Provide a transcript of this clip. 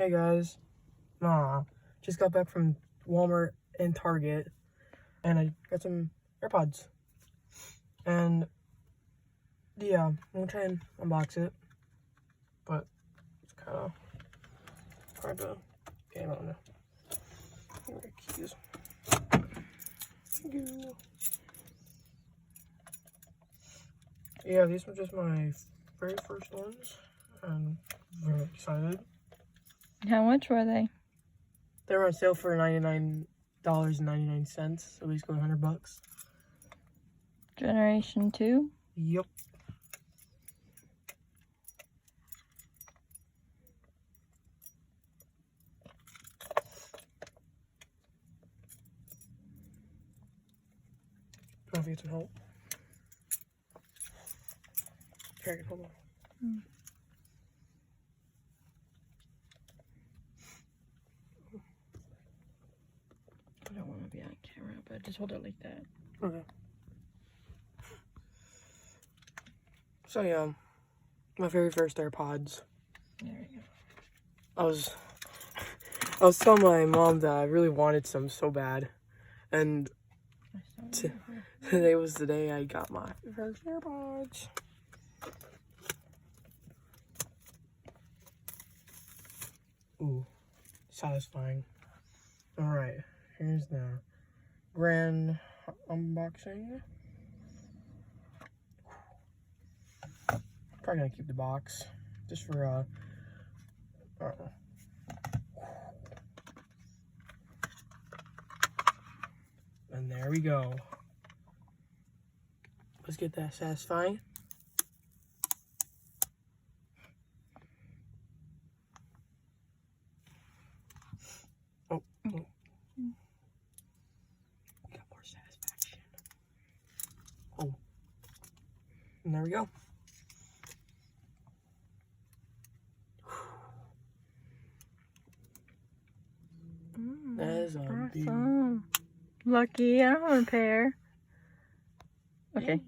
Hey guys, just got back from Walmart and Target, and I got some AirPods, and yeah, I'm gonna try and unbox it, but it's kind of hard to get them out now. Here are the keys. Thank you. Yeah, these were just my very first ones, and I'm very excited. How much were they? They were on sale for $99.99, so basically $100. Generation 2? Yep. I don't know if you get some help. Here, I can hold on. I don't want to be on camera, but just hold it like that. Okay. So yeah, my very first AirPods. There we go. I was telling my mom that I really wanted some so bad, and today was the day I got my first AirPods. Ooh, satisfying. All right, here's the grand unboxing. Probably gonna keep the box just for and there we go. Let's get that satisfying. Oh, we got more satisfaction. Oh, and there we go. That is a awesome. Lucky, I don't want a pair. Okay.